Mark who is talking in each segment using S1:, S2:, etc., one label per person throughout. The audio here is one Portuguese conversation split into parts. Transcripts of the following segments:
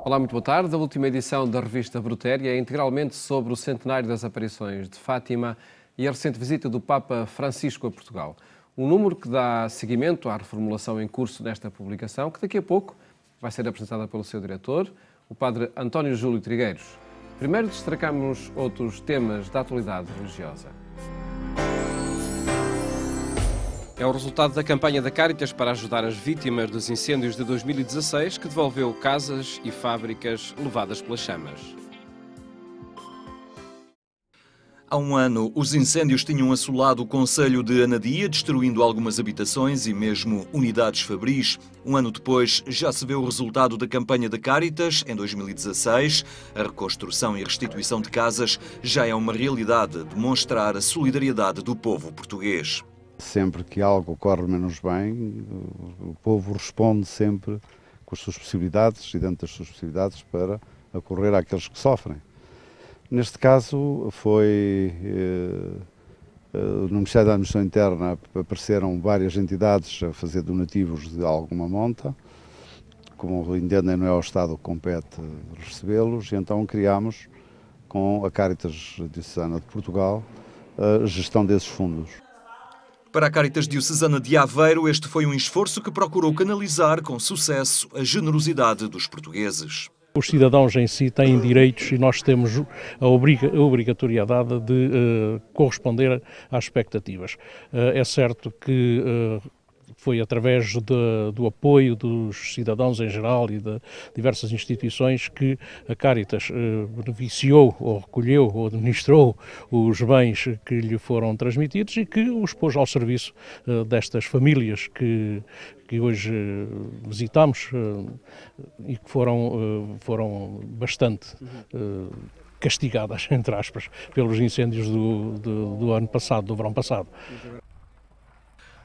S1: Olá, muito boa tarde. A última edição da revista Brutéria é integralmente sobre o centenário das aparições de Fátima e a recente visita do Papa Francisco a Portugal. Um número que dá seguimento à reformulação em curso nesta publicação, que daqui a pouco vai ser apresentada pelo seu diretor, o padre António Júlio Trigueiros. Primeiro destacamos outros temas da atualidade religiosa. É o resultado da campanha da Cáritas para ajudar as vítimas dos incêndios de 2016, que devolveu casas e fábricas levadas pelas chamas.
S2: Há um ano, os incêndios tinham assolado o concelho de Anadia, destruindo algumas habitações e mesmo unidades fabris. Um ano depois, já se vê o resultado da campanha da Cáritas, em 2016. A reconstrução e restituição de casas já é uma realidade, demonstrar a solidariedade do povo português.
S3: Sempre que algo corre menos bem, o povo responde sempre com as suas possibilidades e dentro das suas possibilidades para acorrer àqueles que sofrem. Neste caso foi no Ministério da Administração Interna apareceram várias entidades a fazer donativos de alguma monta, como entendem não é ao Estado que compete recebê-los, e então criámos com a Cáritas Diocesana de Portugal a gestão desses fundos.
S2: Para a Cáritas Diocesana de Aveiro, este foi um esforço que procurou canalizar com sucesso a generosidade dos portugueses.
S4: Os cidadãos em si têm direitos e nós temos a obrigatoriedade de corresponder às expectativas. É certo que foi através do apoio dos cidadãos em geral e de diversas instituições que a Cáritas beneficiou ou recolheu ou administrou os bens que lhe foram transmitidos e que os pôs ao serviço destas famílias que hoje visitamos e que foram bastante castigadas, entre aspas, pelos incêndios do ano passado, do verão passado.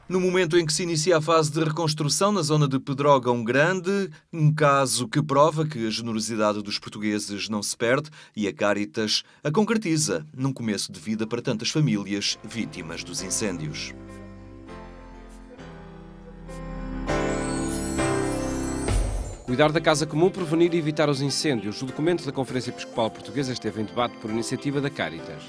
S2: No momento em que se inicia a fase de reconstrução na zona de Pedrógão Grande, um caso que prova que a generosidade dos portugueses não se perde e a Cáritas a concretiza num começo de vida para tantas famílias vítimas dos incêndios.
S1: Cuidar da casa comum, prevenir e evitar os incêndios. O documento da Conferência Episcopal Portuguesa esteve em debate por iniciativa da Cáritas.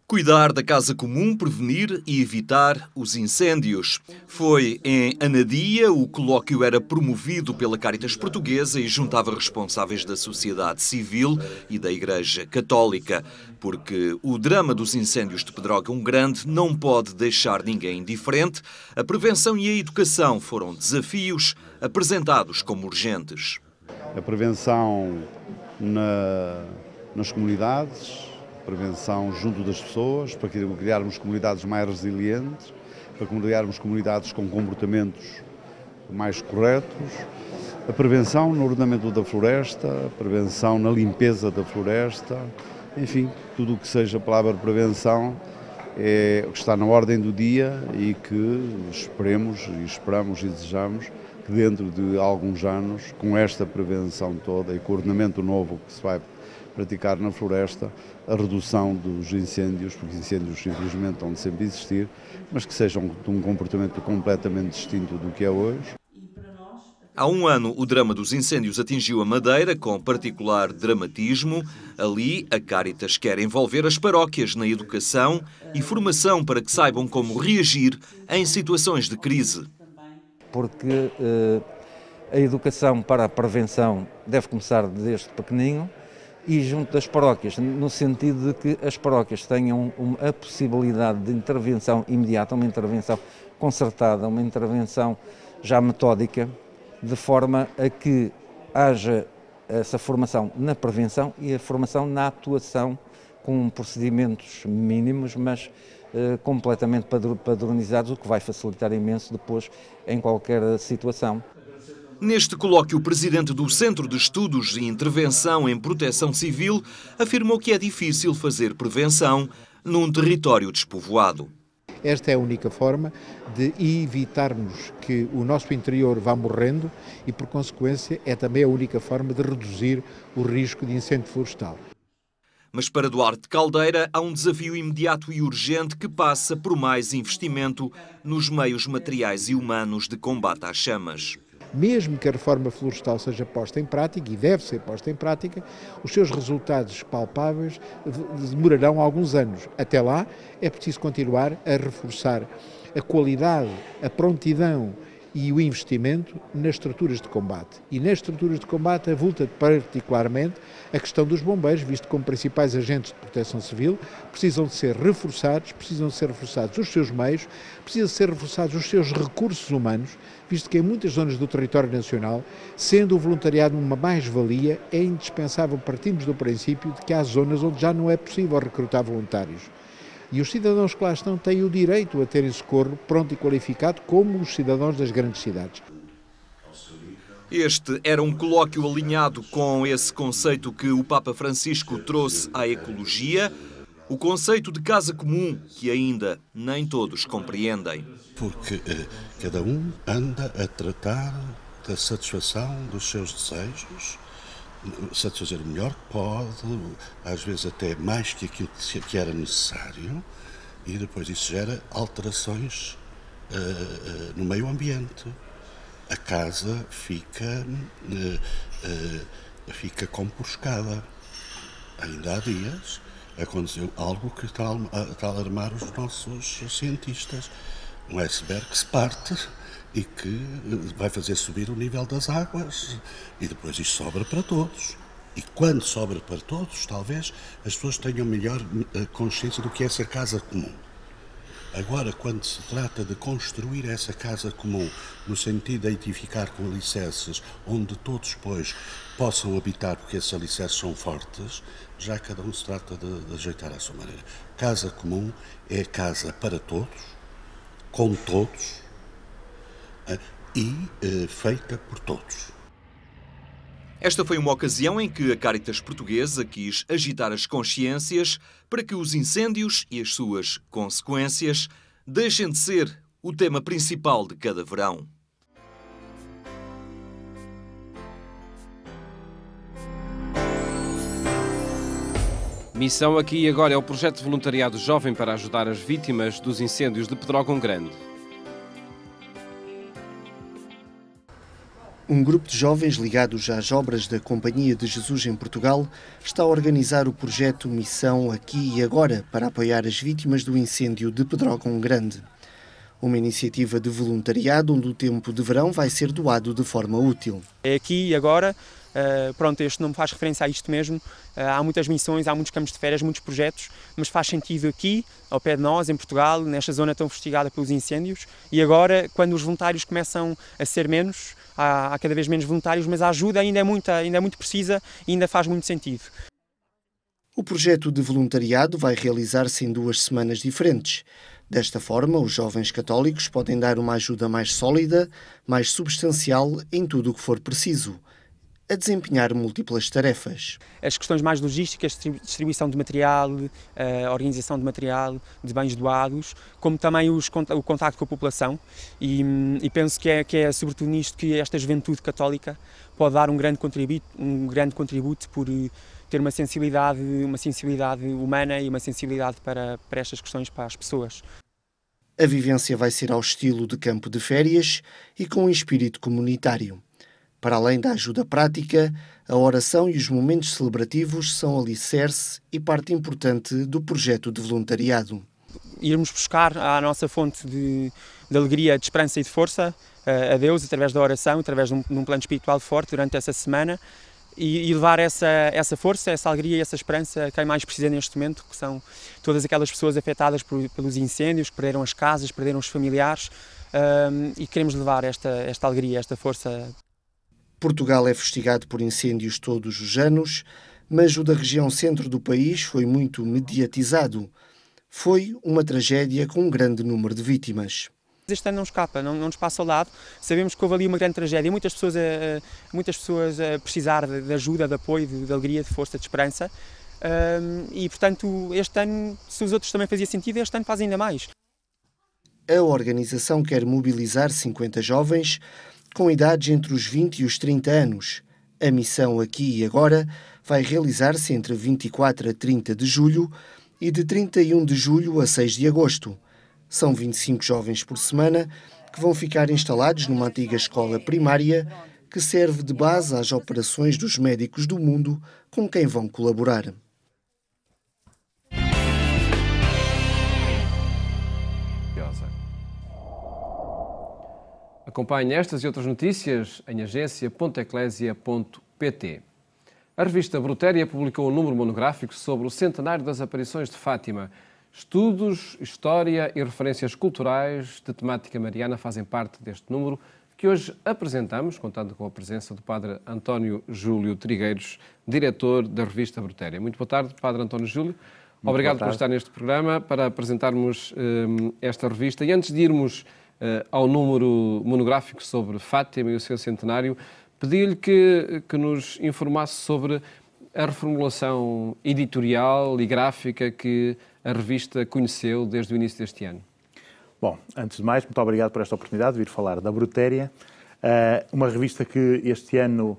S2: Cuidar da casa comum, prevenir e evitar os incêndios. Foi em Anadia, o colóquio era promovido pela Cáritas Portuguesa e juntava responsáveis da sociedade civil e da Igreja Católica, porque o drama dos incêndios de Pedrógão Grande não pode deixar ninguém indiferente. A prevenção e a educação foram desafios apresentados como urgentes.
S3: A prevenção nas comunidades, prevenção junto das pessoas, para criarmos comunidades mais resilientes, para criarmos comunidades com comportamentos mais corretos, a prevenção no ordenamento da floresta, a prevenção na limpeza da floresta, enfim, tudo o que seja a palavra prevenção é o que está na ordem do dia e que esperamos e desejamos que dentro de alguns anos, com esta prevenção toda e com o ordenamento novo que se vai praticar na floresta, a redução dos incêndios, porque incêndios infelizmente vão sempre existir, mas que sejam de um comportamento completamente distinto do que é hoje.
S2: Há um ano, o drama dos incêndios atingiu a Madeira, com particular dramatismo. Ali, a Cáritas quer envolver as paróquias na educação e formação para que saibam como reagir em situações de crise.
S5: Porque a educação para a prevenção deve começar desde pequenino, e junto das paróquias, no sentido de que as paróquias tenham a possibilidade de intervenção imediata, uma intervenção concertada, uma intervenção já metódica, de forma a que haja essa formação na prevenção e a formação na atuação com procedimentos mínimos, mas completamente padronizados, o que vai facilitar imenso depois em qualquer situação.
S2: Neste colóquio, o presidente do Centro de Estudos e Intervenção em Proteção Civil afirmou que é difícil fazer prevenção num território despovoado.
S6: Esta é a única forma de evitarmos que o nosso interior vá morrendo e, por consequência, é também a única forma de reduzir o risco de incêndio florestal.
S2: Mas para Duarte Caldeira há um desafio imediato e urgente que passa por mais investimento nos meios materiais e humanos de combate às chamas.
S6: mesmo que a reforma florestal seja posta em prática, e deve ser posta em prática, os seus resultados palpáveis demorarão alguns anos. Até lá, é preciso continuar a reforçar a qualidade, a prontidão e o investimento nas estruturas de combate. E nas estruturas de combate avulta particularmente a questão dos bombeiros, visto como principais agentes de proteção civil, precisam de ser reforçados os seus meios, precisam de ser reforçados os seus recursos humanos, visto que em muitas zonas do território nacional, sendo o voluntariado uma mais-valia, é indispensável partirmos do princípio de que há zonas onde já não é possível recrutar voluntários. E os cidadãos que lá estão têm o direito a terem socorro pronto e qualificado, como os cidadãos das grandes cidades.
S2: Este era um colóquio alinhado com esse conceito que o Papa Francisco trouxe à ecologia, o conceito de casa comum, que ainda nem todos compreendem.
S7: Porque cada um anda a tratar da satisfação dos seus desejos, satisfazer o melhor que pode, às vezes até mais que aquilo que era necessário, e depois isso gera alterações no meio ambiente. A casa fica compurcada. Ainda há dias aconteceu algo que está a alarmar os nossos cientistas. Um iceberg que se parte e que vai fazer subir o nível das águas, e depois isto sobra para todos. E quando sobra para todos, talvez as pessoas tenham melhor consciência do que é essa casa comum. Agora, quando se trata de construir essa casa comum, no sentido de edificar com alicerces, onde todos depois possam habitar, porque esses alicerces são fortes, já cada um se trata de ajeitar à sua maneira. Casa comum é casa para todos, com todos, e feita por todos.
S2: Esta foi uma ocasião em que a Cáritas Portuguesa quis agitar as consciências para que os incêndios e as suas consequências deixem de ser o tema principal de cada verão.
S1: Missão Aqui e Agora é o projeto de voluntariado jovem para ajudar as vítimas dos incêndios de Pedrógão Grande.
S8: Um grupo de jovens ligados às obras da Companhia de Jesus em Portugal está a organizar o projeto Missão Aqui e Agora para apoiar as vítimas do incêndio de Pedrógão Grande. Uma iniciativa de voluntariado onde o tempo de verão vai ser doado de forma útil.
S9: É aqui e agora. Pronto, este nome faz referência a isto mesmo. Há muitas missões, há muitos campos de férias, muitos projetos, mas faz sentido aqui, ao pé de nós, em Portugal, nesta zona tão fustigada pelos incêndios. E agora, quando os voluntários começam a ser menos, há cada vez menos voluntários, mas a ajuda ainda é muito precisa e ainda faz muito sentido.
S8: O projeto de voluntariado vai realizar-se em 2 semanas diferentes. Desta forma, os jovens católicos podem dar uma ajuda mais sólida, mais substancial em tudo o que for preciso, a desempenhar múltiplas tarefas.
S9: As questões mais logísticas, distribuição de material, a organização de material, de bens doados, como também o contacto com a população, e penso que é sobretudo nisto que esta juventude católica pode dar um grande contributo por ter uma sensibilidade humana e uma sensibilidade para estas questões, para as pessoas.
S8: A vivência vai ser ao estilo de campo de férias e com um espírito comunitário. Para além da ajuda prática, a oração e os momentos celebrativos são alicerce e parte importante do projeto de voluntariado.
S9: Irmos buscar a nossa fonte de alegria, de esperança e de força a Deus, através da oração, através de um plano espiritual forte durante essa semana, e levar essa força, essa alegria e essa esperança a quem mais precisa neste momento, que são todas aquelas pessoas afetadas pelos incêndios, que perderam as casas, perderam os familiares, e queremos levar esta alegria, esta força.
S8: Portugal é fustigado por incêndios todos os anos, mas o da região centro do país foi muito mediatizado. Foi uma tragédia com um grande número de vítimas.
S9: Este ano não escapa, não nos passa ao lado. Sabemos que houve ali uma grande tragédia, muitas pessoas a precisar de ajuda, de apoio, de alegria, de força, de esperança. E, portanto, este ano, se os outros também fazia sentido, este ano faz ainda mais.
S8: A organização quer mobilizar 50 jovens com idades entre os 20 e os 30 anos. A missão Aqui e Agora vai realizar-se entre 24 a 30 de julho e de 31 de julho a 6 de agosto. São 25 jovens por semana que vão ficar instalados numa antiga escola primária que serve de base às operações dos médicos do mundo com quem vão colaborar.
S1: Acompanhe estas e outras notícias em agência.eclesia.pt. A revista Brutéria publicou um número monográfico sobre o centenário das aparições de Fátima. Estudos, história e referências culturais de temática mariana fazem parte deste número que hoje apresentamos, contando com a presença do Padre António Júlio Trigueiros, diretor da revista Brutéria. Muito boa tarde, Padre António Júlio. Obrigado por estar neste programa para apresentarmos esta revista. E antes de irmos ao número monográfico sobre Fátima e o seu centenário, pedi-lhe que nos informasse sobre a reformulação editorial e gráfica que a revista conheceu desde o início deste ano.
S10: Bom, antes de mais, muito obrigado por esta oportunidade de vir falar da Brutéria, uma revista que este ano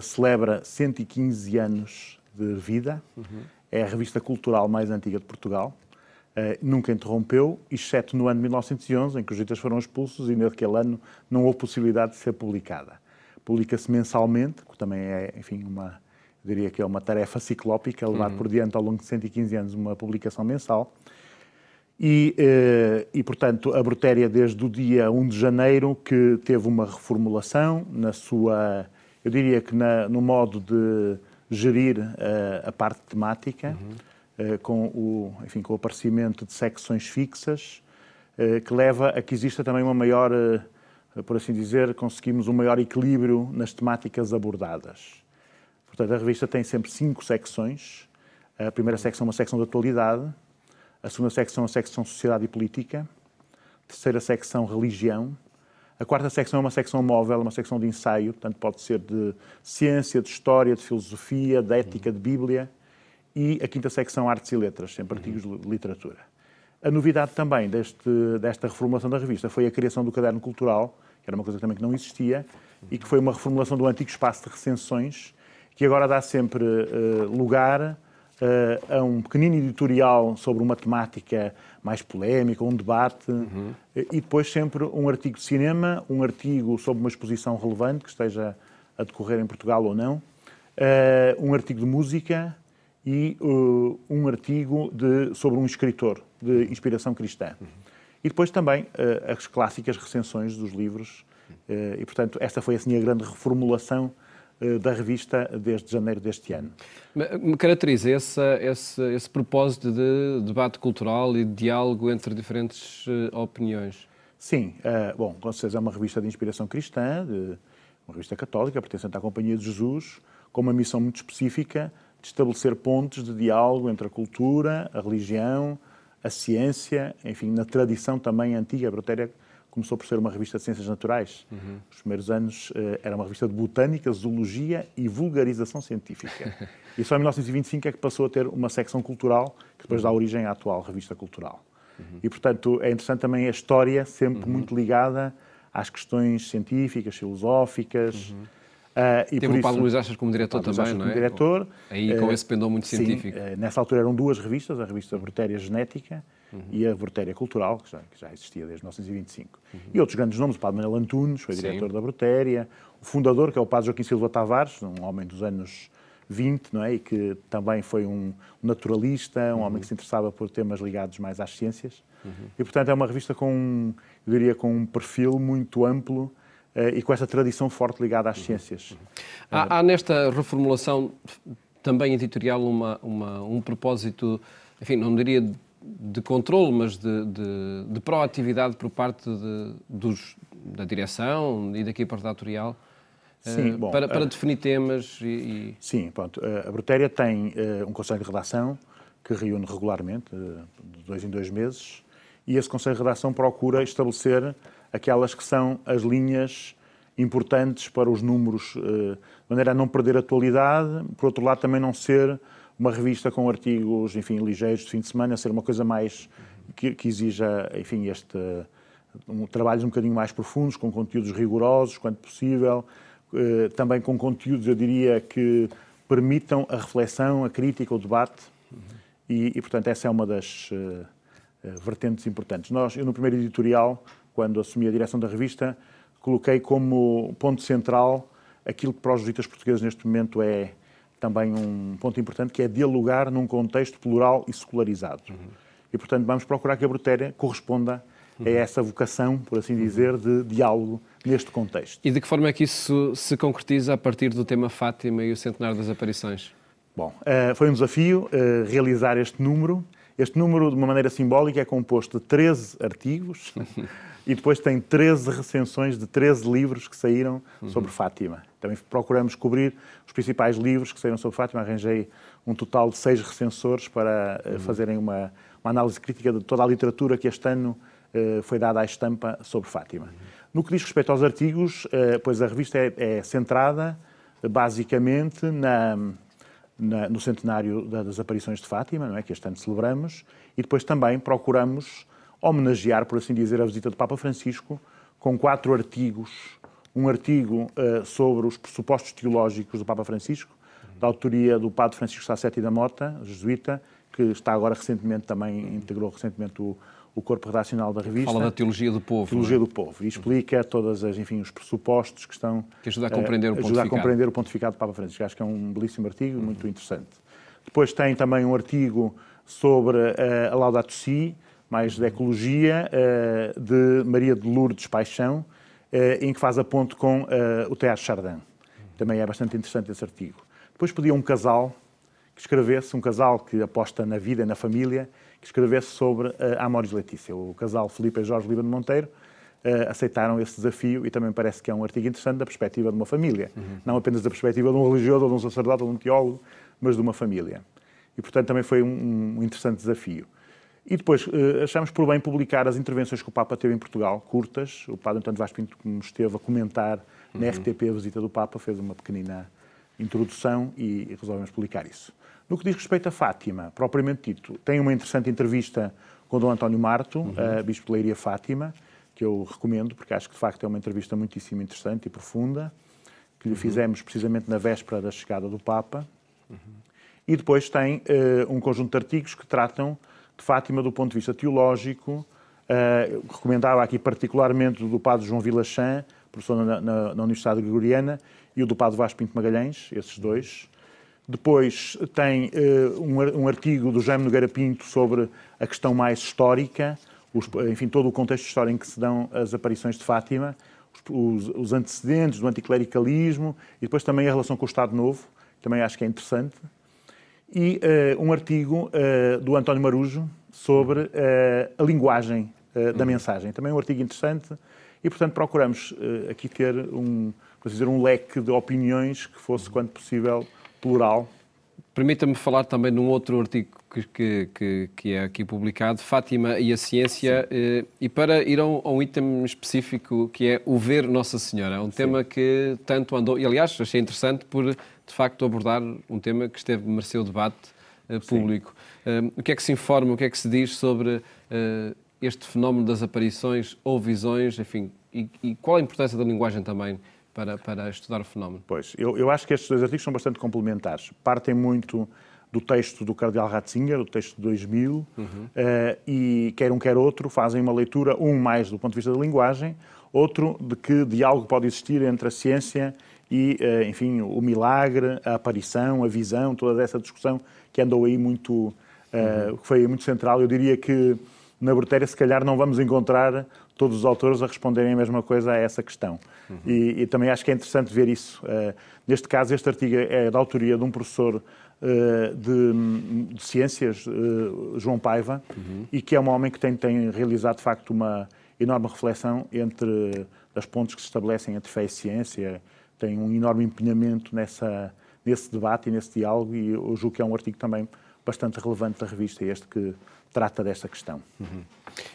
S10: celebra 115 anos de vida. É a revista cultural mais antiga de Portugal. Nunca interrompeu, exceto no ano de 1911, em que os jesuítas foram expulsos e naquele ano não houve possibilidade de ser publicada. Publica-se mensalmente, que também é, enfim, eu diria que é uma tarefa ciclópica, levar por diante ao longo de 115 anos uma publicação mensal. E portanto, a Brutéria, desde o dia 1 de janeiro, que teve uma reformulação na sua, eu diria que no modo de gerir a parte temática, com o aparecimento de secções fixas, que leva a que exista também uma maior, por assim dizer, conseguimos um maior equilíbrio nas temáticas abordadas. Portanto, a revista tem sempre 5 secções. A primeira secção é uma secção de atualidade, a segunda secção é uma secção Sociedade e Política, a terceira secção Religião, a quarta secção é uma secção móvel, uma secção de ensaio, portanto pode ser de ciência, de história, de filosofia, de ética, de Bíblia, e a quinta secção Artes e Letras, sempre artigos de literatura. A novidade também desta reformulação da revista foi a criação do caderno cultural, que era uma coisa também que não existia, e que foi uma reformulação do antigo espaço de recensões, que agora dá sempre lugar a um pequenino editorial sobre uma temática mais polémica, um debate, e depois sempre um artigo de cinema, um artigo sobre uma exposição relevante que esteja a decorrer em Portugal ou não, um artigo de música e um artigo sobre um escritor de inspiração cristã. E depois também as clássicas recensões dos livros, e portanto esta foi assim a grande reformulação da revista desde janeiro deste ano.
S1: Me caracteriza esse propósito de debate cultural e de diálogo entre diferentes opiniões?
S10: Sim, bom, com certeza é uma revista de inspiração cristã, uma revista católica, pertencente à Companhia de Jesus, com uma missão muito específica de estabelecer pontes de diálogo entre a cultura, a religião, a ciência, enfim, na tradição também antiga. A Brutéria começou por ser uma revista de ciências naturais. Nos primeiros anos era uma revista de botânica, zoologia e vulgarização científica. E só em 1925 é que passou a ter uma secção cultural, que depois dá origem à atual revista cultural. E, portanto, é interessante também a história, sempre muito ligada às questões científicas, filosóficas.
S1: E teve o Padre Luís Achas como diretor também, não é?
S10: Diretor.
S1: Aí com esse pendão muito científico.
S10: Sim, nessa altura eram 2 revistas, a revista Brutéria Genética e a Brutéria Cultural, que já existia desde 1925. E outros grandes nomes, o Padre Manuel Antunes, foi diretor da Brutéria, o fundador, que é o Padre Joaquim Silva Tavares, um homem dos anos 20, não é? E que também foi um naturalista, um homem que se interessava por temas ligados mais às ciências. E, portanto, é uma revista com um perfil muito amplo e com essa tradição forte ligada às ciências.
S1: Há nesta reformulação também editorial um propósito, enfim, não diria de controle, mas de proatividade por parte da direção e da equipa redatorial? Sim, bom, para definir temas e...
S10: Sim, pronto. A Brutéria tem um conselho de redação que reúne regularmente, de 2 em 2 meses, e esse conselho de redação procura estabelecer aquelas que são as linhas importantes para os números, de maneira a não perder a atualidade, por outro lado também não ser uma revista com artigos, enfim, ligeiros de fim de semana, ser uma coisa mais que exija, enfim, trabalhos um bocadinho mais profundos, com conteúdos rigorosos, quanto possível, também com conteúdos, eu diria, que permitam a reflexão, a crítica, o debate, e portanto, essa é uma das vertentes importantes. Eu, no primeiro editorial, quando assumi a direção da revista, coloquei como ponto central aquilo que para os jesuítas portugueses neste momento é também um ponto importante, que é dialogar num contexto plural e secularizado. E, portanto, vamos procurar que a Brutéria corresponda a essa vocação, por assim dizer, de diálogo neste contexto.
S1: E de que forma é que isso se concretiza a partir do tema Fátima e o centenário das aparições?
S10: Bom, foi um desafio realizar este número. Este número, de uma maneira simbólica, é composto de 13 artigos e depois tem 13 recensões de 13 livros que saíram sobre Fátima. Também procuramos cobrir os principais livros que saíram sobre Fátima. Arranjei um total de 6 recensores para fazerem uma análise crítica de toda a literatura que este ano foi dada à estampa sobre Fátima. No que diz respeito aos artigos, pois a revista é centrada basicamente no centenário das aparições de Fátima, não é, que este ano celebramos, e depois também procuramos homenagear, por assim dizer, a visita do Papa Francisco com 4 artigos. Um artigo sobre os pressupostos teológicos do Papa Francisco, da autoria do Padre Francisco Sassetti da Mota, jesuíta, que está agora recentemente também, integrou recentemente o corpo redacional da revista.
S1: Fala da teologia do povo.
S10: Teologia do povo. E explica todos os pressupostos que estão...
S1: Que ajuda a compreender o pontificado.
S10: Ajuda a compreender o pontificado do Papa Francisco. Acho que é um belíssimo artigo, muito interessante. Depois tem também um artigo sobre a Laudato Si, mais de ecologia, de Maria de Lourdes Paixão, em que faz a ponte com o Teatro Chardin. Também é bastante interessante esse artigo. Depois pedia um casal que escrevesse, um casal que aposta na vida e na família, que escrevesse sobre a Amoris Laetitia. O casal Filipe e Jorge Líbano Monteiro aceitaram esse desafio e também parece que é um artigo interessante da perspectiva de uma família. Não apenas da perspectiva de um religioso, ou de um sacerdote, ou de um teólogo, mas de uma família. E, portanto, também foi um interessante desafio. E depois achamos por bem publicar as intervenções que o Papa teve em Portugal, curtas. O Padre António Vaz Pinto, que nos esteve a comentar na RTP a visita do Papa, fez uma pequenina introdução e resolvemos publicar isso. No que diz respeito a Fátima, propriamente dito, tem uma interessante entrevista com Dom António Marto, Bispo de Leiria Fátima, que eu recomendo, porque acho que de facto é uma entrevista muitíssimo interessante e profunda, que lhe fizemos precisamente na véspera da chegada do Papa. E depois tem um conjunto de artigos que tratam de Fátima do ponto de vista teológico. Recomendava aqui particularmente o do Padre João Vilachã, professor na Universidade Gregoriana, e o do Padre Vaz Pinto Magalhães, esses dois. Depois tem um artigo do Jaime Nogueira Pinto sobre a questão mais histórica, enfim, todo o contexto histórico em que se dão as aparições de Fátima, os antecedentes do anticlericalismo e depois também a relação com o Estado Novo, também acho que é interessante. E um artigo do António Marujo sobre a linguagem da mensagem, também um artigo interessante e, portanto, procuramos aqui ter um leque de opiniões que fosse, quanto possível, plural.
S1: Permita-me falar também de um outro artigo que é aqui publicado, Fátima e a Ciência, e para ir a um item específico que é o ver Nossa Senhora. É um tema que tanto andou, e aliás achei interessante por, de facto, abordar um tema que mereceu debate público. O que é que se informa, o que é que se diz sobre este fenómeno das aparições ou visões, enfim, e qual a importância da linguagem também para estudar o fenómeno?
S10: Pois, eu acho que estes dois artigos são bastante complementares. Partem muito do texto do Cardeal Ratzinger, o texto de 2000, e quer um quer outro fazem uma leitura, um mais do ponto de vista da linguagem, outro de que diálogo pode existir entre a ciência e, enfim, o milagre, a aparição, a visão, toda essa discussão que andou aí muito, que foi muito central. Eu diria que na Brutéria, se calhar, não vamos encontrar todos os autores a responderem a mesma coisa a essa questão. E também acho que é interessante ver isso. Neste caso, este artigo é da autoria de um professor de ciências, João Paiva, e que é um homem que tem realizado, de facto, uma enorme reflexão entre as pontes que se estabelecem entre fé e ciência, tem um enorme empenhamento nesse debate e nesse diálogo, e eu julgo que é um artigo também bastante relevante da revista, este que trata desta questão.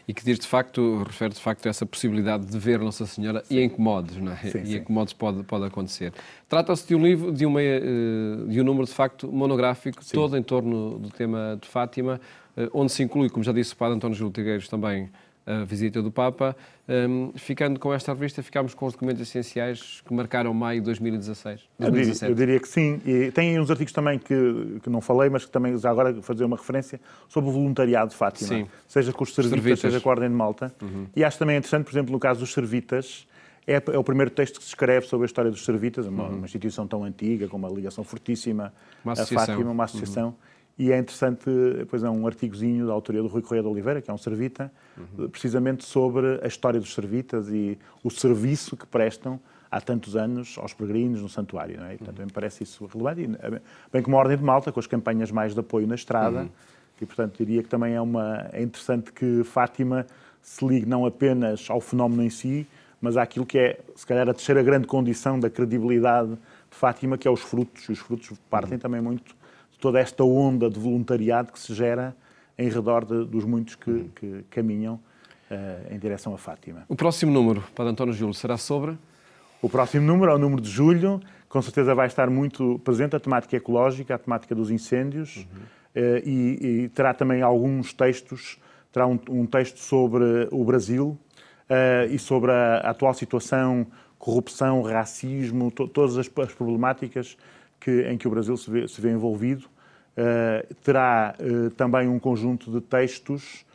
S1: E que diz, de facto, refere de facto a essa possibilidade de ver Nossa Senhora e em que modos, não é? Em que modos pode acontecer. Trata-se de um livro, de um número, de facto, monográfico, todo em torno do tema de Fátima, onde se inclui, como já disse o Padre António Júlio Trigueiros, também a visita do Papa. Ficando com esta revista, ficámos com os documentos essenciais que marcaram maio de 2016.
S10: Eu diria que sim. E tem uns artigos também que não falei, mas que também já agora fazer uma referência sobre o voluntariado de Fátima. Sim. Seja com os servitas, seja com a Ordem de Malta. E acho também interessante, por exemplo, no caso dos servitas, é o primeiro texto que se escreve sobre a história dos servitas, uma instituição tão antiga, com uma ligação fortíssima a Fátima, uma associação. E é interessante, pois é, um artigozinho da autoria do Rui Correia de Oliveira, que é um servita, precisamente sobre a história dos servitas e o serviço que prestam há tantos anos aos peregrinos no santuário. Não é? E, portanto, me parece isso relevante, bem como a Ordem de Malta, com as campanhas mais de apoio na estrada, e, portanto, diria que também é interessante que Fátima se ligue não apenas ao fenómeno em si, mas àquilo que é, se calhar, a terceira grande condição da credibilidade de Fátima, que é os frutos, e os frutos partem também muito toda esta onda de voluntariado que se gera em redor dos muitos que caminham em direção a Fátima.
S1: O próximo número, Padre António Júlio, será sobre?
S10: O próximo número é o número de julho, com certeza vai estar muito presente a temática ecológica, a temática dos incêndios, e terá também alguns textos, terá um texto sobre o Brasil e sobre a atual situação, corrupção, racismo, todas as problemáticas em que o Brasil se vê envolvido. Terá também um conjunto de textos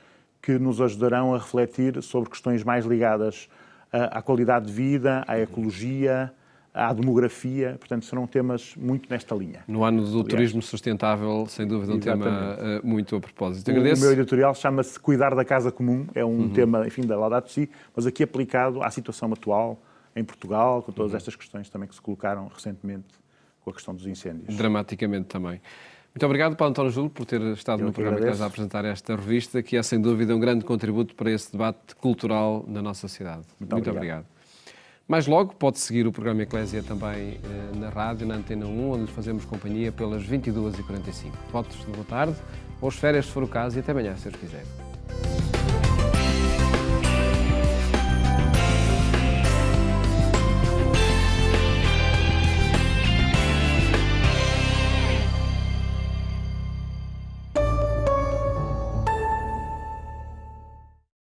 S10: que nos ajudarão a refletir sobre questões mais ligadas à qualidade de vida, à ecologia, à demografia. Portanto, serão temas muito nesta linha.
S1: No ano do turismo sustentável, sem dúvida, um tema muito a propósito.
S10: O meu editorial chama-se Cuidar da Casa Comum. É um tema, enfim, da Laudato Si, mas aqui aplicado à situação atual em Portugal, com todas estas questões também que se colocaram recentemente com a questão dos incêndios.
S1: Dramaticamente também. Muito obrigado, Padre António Júlio, por ter estado no programa Eclésia a apresentar esta revista, que é, sem dúvida, um grande contributo para esse debate cultural na nossa cidade. Muito obrigado. Mais logo, pode seguir o programa Eclésia também na rádio, na Antena 1, onde lhe fazemos companhia pelas 22h45. Votos de boa tarde, ou as férias, se for o caso, e até amanhã, se Deus quiser.